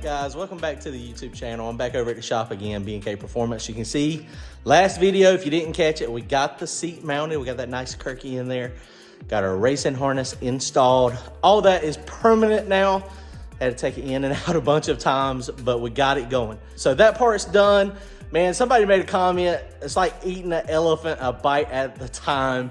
guys, welcome back to the YouTube channel. I'm back over at the shop again, B&K Performance. You can see last video, if you didn't catch it, we got the seat mounted. We got that nice Kirky in there. Got our racing harness installed. All that is permanent now. Had to take it in and out a bunch of times, but we got it going. So that part's done. Man, somebody made a comment. It's like eating an elephant a bite at the time.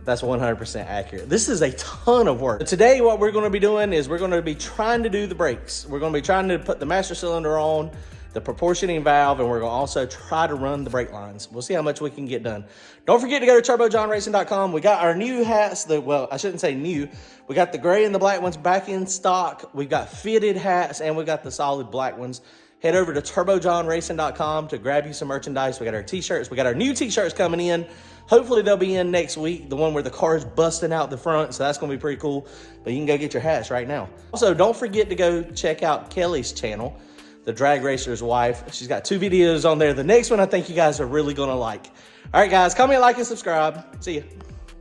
That's 100% accurate. This is a ton of work. Today, what we're gonna be doing is we're gonna be trying to do the brakes. We're gonna be trying to put the master cylinder on, the proportioning valve, and we're gonna also try to run the brake lines. We'll see how much we can get done. Don't forget to go to turbojohnracing.com. We got our new hats, well, I shouldn't say new. We got the gray and the black ones back in stock. We've got fitted hats and we got the solid black ones. Head over to turbojohnracing.com to grab you some merchandise. We got our t-shirts. We got our new t-shirts coming in. Hopefully they'll be in next week, the one where the car's busting out the front, so that's gonna be pretty cool. But you can go get your hats right now. Also, don't forget to go check out Kelly's channel, the drag racer's wife. She's got 2 videos on there. The next one I think you guys are really gonna like. All right, guys, comment, like, and subscribe. See ya.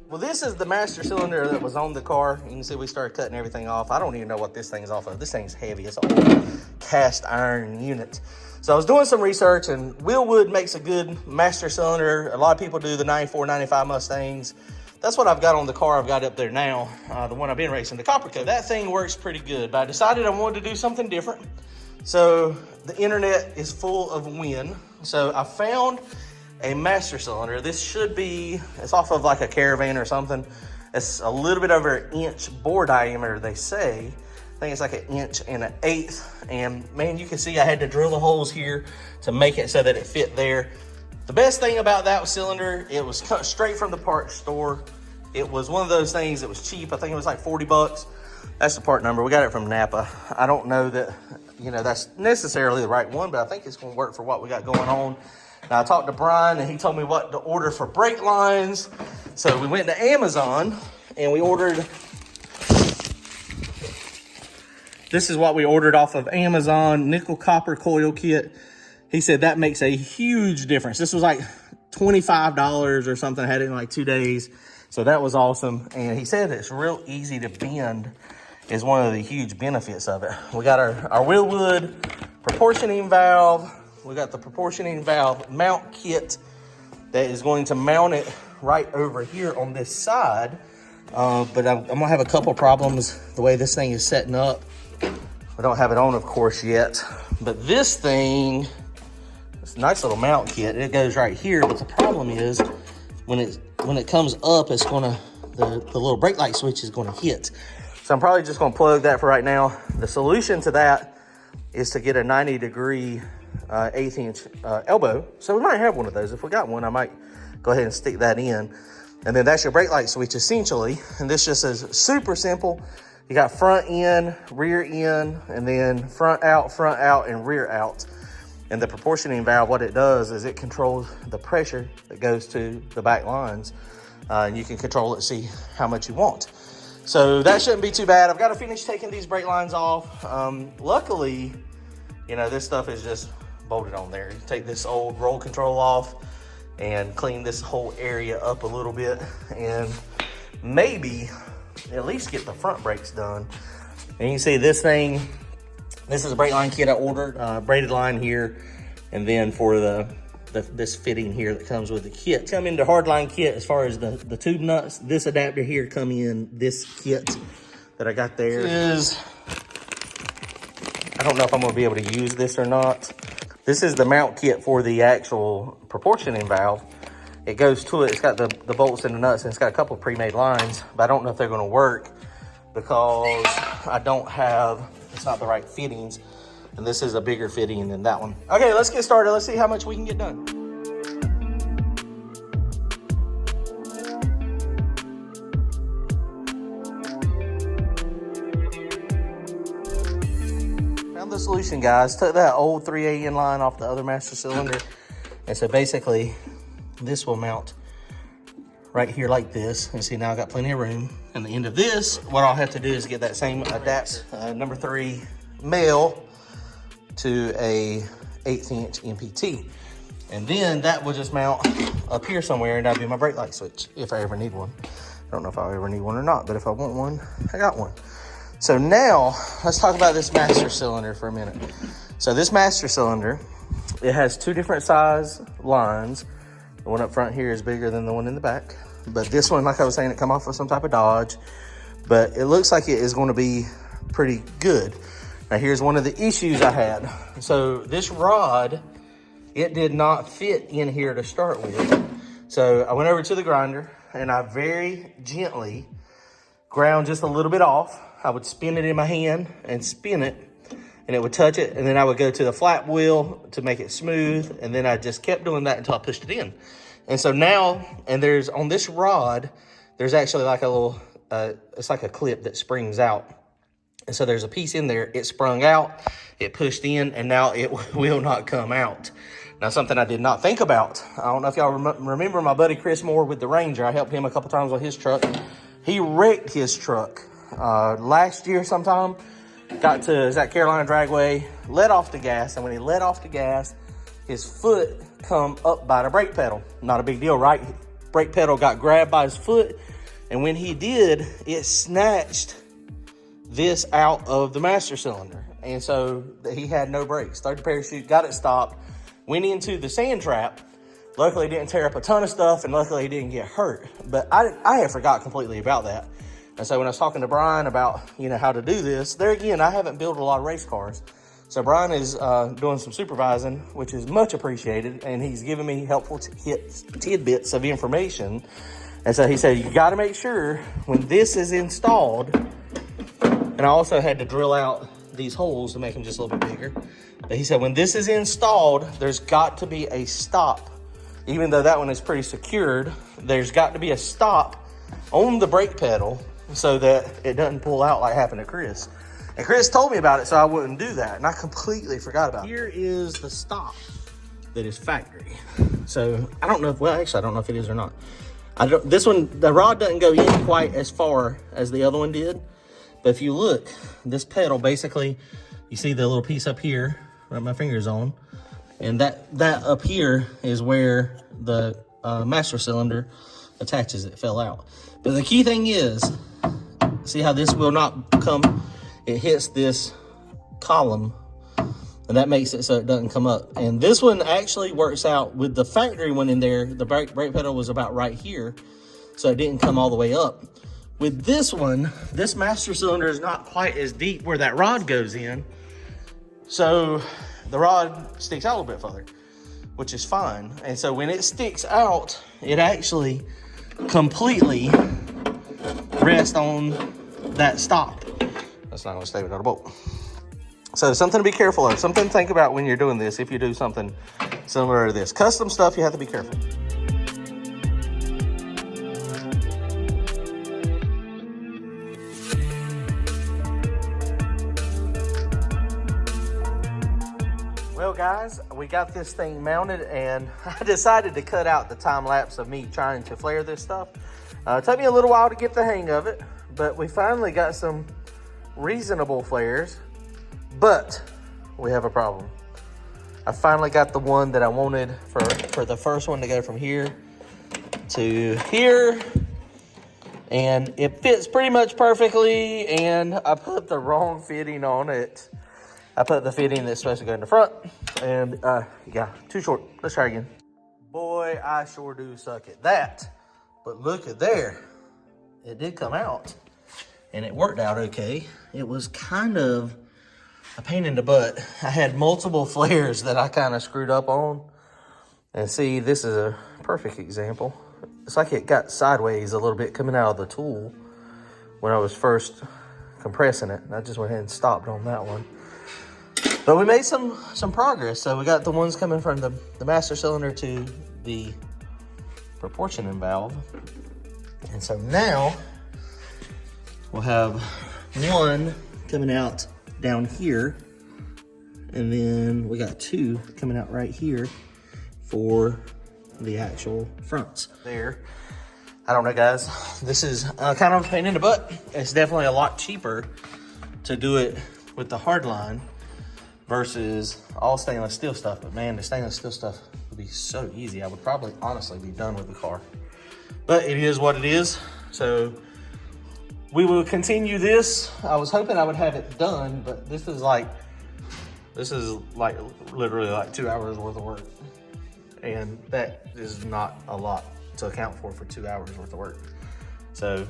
Well, this is the master cylinder that was on the car. You can see we started cutting everything off. I don't even know what this thing's off of. This thing's heavy. It's an old cast iron unit. So I was doing some research, and Willwood makes a good master cylinder. A lot of people do the 94, 95 Mustangs. That's what I've got on the car I've got up there now, the one I've been racing, the copper coat. That thing works pretty good, but I decided I wanted to do something different. So the internet is full of wind. So I found a master cylinder. This should be, it's off of like a Caravan or something. It's a little bit over an inch bore diameter, they say. I think it's like 1 1/8. And man, you can see I had to drill the holes here to make it so that it fit there. The best thing about that cylinder, it was cut straight from the parts store. It was one of those things that was cheap. I think it was like 40 bucks. That's the part number. We got it from Napa. I don't know that, you know, that's necessarily the right one, but I think it's gonna work for what we got going on. Now I talked to Brian and he told me what to order for brake lines. So we went to Amazon and we ordered, this is what we ordered off of Amazon, nickel copper coil kit. He said that makes a huge difference. This was like $25 or something. I had it in like 2 days. So that was awesome. And he said it's real easy to bend is one of the huge benefits of it. We got our Willwood proportioning valve. We got the proportioning valve mount kit that is going to mount it right over here on this side. But I'm gonna have a couple problems the way this thing is setting up. I don't have it on, of course, yet. But this thing, it's a nice little mount kit. It goes right here, but the problem is when it comes up, it's gonna, the little brake light switch is gonna hit. So I'm probably just gonna plug that for right now. The solution to that is to get a 90-degree 1/8 inch elbow. So we might have one of those. If we got one, I might go ahead and stick that in. And then that's your brake light switch essentially. And this just is super simple. You got front in, rear in, and then front out, and rear out. And the proportioning valve, what it does is it controls the pressure that goes to the back lines. And you can control it, see how much you want. So that shouldn't be too bad. I've got to finish taking these brake lines off. Luckily, you know, this stuff is just bolted on there. You take this old roll control off and clean this whole area up a little bit and maybe at least get the front brakes done. And you can see this thing, this is a brake line kit I ordered, braided line here, and then for this fitting here that comes with the kit. Come into hardline kit as far as the tube nuts. This adapter here come in this kit that I got there. I don't know if I'm gonna be able to use this or not. This is the mount kit for the actual proportioning valve. It goes to it, it's got the bolts and the nuts, and it's got a couple of pre-made lines, but I don't know if they're gonna work because I don't have, it's not the right fittings, and this is a bigger fitting than that one. Okay, let's get started. Let's see how much we can get done. Found the solution, guys. Took that old 3AN line off the other master cylinder, and so basically, this will mount right here like this. And see, now I got plenty of room. And the end of this, what I'll have to do is get that same adapt number 3 male to a 1/8 inch MPT. And then that will just mount up here somewhere, and that'll be my brake light switch if I ever need one. I don't know if I'll ever need one or not, but if I want one, I got one. So now let's talk about this master cylinder for a minute. So this master cylinder, it has two different size lines. The one up front here is bigger than the one in the back. But this one, like I was saying, it come off of some type of Dodge. But it looks like it is going to be pretty good. Now here's one of the issues I had. So this rod, it did not fit in here to start with. So I went over to the grinder and I very gently ground just a little bit off. I would spin it in my hand and spin it, and it would touch it. And then I would go to the flat wheel to make it smooth. And then I just kept doing that until I pushed it in. And so now, and there's on this rod, there's actually like a little, it's like a clip that springs out. And so there's a piece in there, it sprung out, it pushed in, and now it will not come out. Now, something I did not think about. I don't know if y'all remember my buddy Chris Moore with the Ranger. I helped him a couple times with his truck. He wrecked his truck last year sometime. Got to Zach Carolina Dragway, let off the gas, and when he let off the gas, his foot come up by the brake pedal. Not a big deal, right? Brake pedal got grabbed by his foot, and when he did, it snatched this out of the master cylinder. And so he had no brakes. Started the parachute, got it stopped, went into the sand trap. Luckily, didn't tear up a ton of stuff, and luckily he didn't get hurt. But I had forgot completely about that. And so when I was talking to Brian about, how to do this, there again, I haven't built a lot of race cars. So Brian is doing some supervising, which is much appreciated, and he's giving me helpful tidbits of information. And so he said, you got to make sure when this is installed, and I also had to drill out these holes to make them just a little bit bigger. But he said, when this is installed, there's got to be a stop. Even though that one is pretty secured, there's got to be a stop on the brake pedal so that it doesn't pull out like happened to Chris. And Chris told me about it, so I wouldn't do that. And I completely forgot about it. Here is the stop that is factory. So I don't know if, well, actually, I don't know if it is or not. This one, the rod doesn't go in quite as far as the other one did. But if you look, this pedal, basically, you see the little piece up here, right my finger's on. And that up here is where the master cylinder attaches. It fell out. But the key thing is, see how this will not come, it hits this column, and that makes it so it doesn't come up. And this one actually works out with the factory one in there. The brake pedal was about right here, so it didn't come all the way up. With this one, this master cylinder is not quite as deep where that rod goes in. So the rod sticks out a little bit further, which is fine. And so when it sticks out, it actually completely rests on that stop. That's not gonna stay without a bolt. So something to be careful of, something to think about when you're doing this, if you do something similar to this. Custom stuff, you have to be careful. Well guys, we got this thing mounted, and I decided to cut out the time lapse of me trying to flare this stuff. It took me a little while to get the hang of it, but we finally got some reasonable flares, but we have a problem. I finally got the one that I wanted for the first one to go from here to here, and it fits pretty much perfectly, and I put the wrong fitting on it. I put the fitting that's supposed to go in the front, and yeah, too short. Let's try again. Boy, I sure do suck at that. But look at there. It did come out, and it worked out okay. It was kind of a pain in the butt. I had multiple flares that I kind of screwed up on. And see, this is a perfect example. It's like it got sideways a little bit coming out of the tool when I was first compressing it. And I just went ahead and stopped on that one. But we made some progress. So we got the ones coming from the master cylinder to the proportioning valve. And so now we'll have one coming out down here. And then we got two coming out right here for the actual fronts there. I don't know, guys. This is kind of a pain in the butt. It's definitely a lot cheaper to do it with the hard line versus all stainless steel stuff. But man, the stainless steel stuff would be so easy. I would probably honestly be done with the car. But it is what it is. So we will continue this. I was hoping I would have it done, but this is like literally like 2 hours worth of work. And that is not a lot to account for 2 hours worth of work. So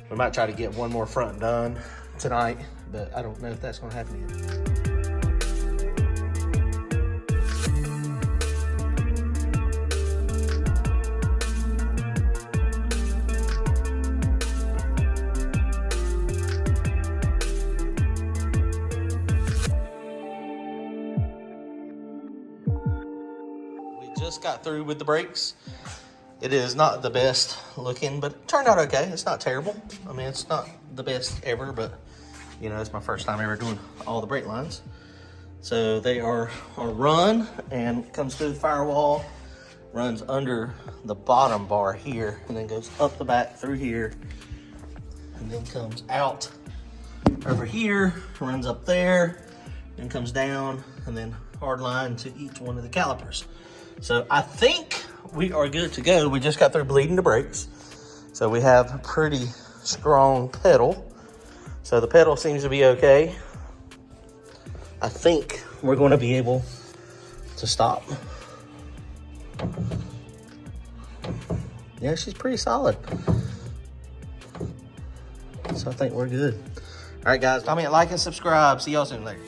we might try to get one more front done tonight, but I don't know if that's gonna happen yet. Just got through with the brakes. It is not the best looking, but it turned out okay. It's not terrible. I mean, it's not the best ever, but you know, it's my first time ever doing all the brake lines. So they are run and comes through the firewall, runs under the bottom bar here, and then goes up the back through here, and then comes out over here, runs up there, and comes down, and then hard line to each one of the calipers. So I think we are good to go. We just got through bleeding the brakes. So we have a pretty strong pedal. So the pedal seems to be okay. I think we're going to be able to stop. Yeah, she's pretty solid. So I think we're good. All right, guys, comment, like, and subscribe. See y'all soon later.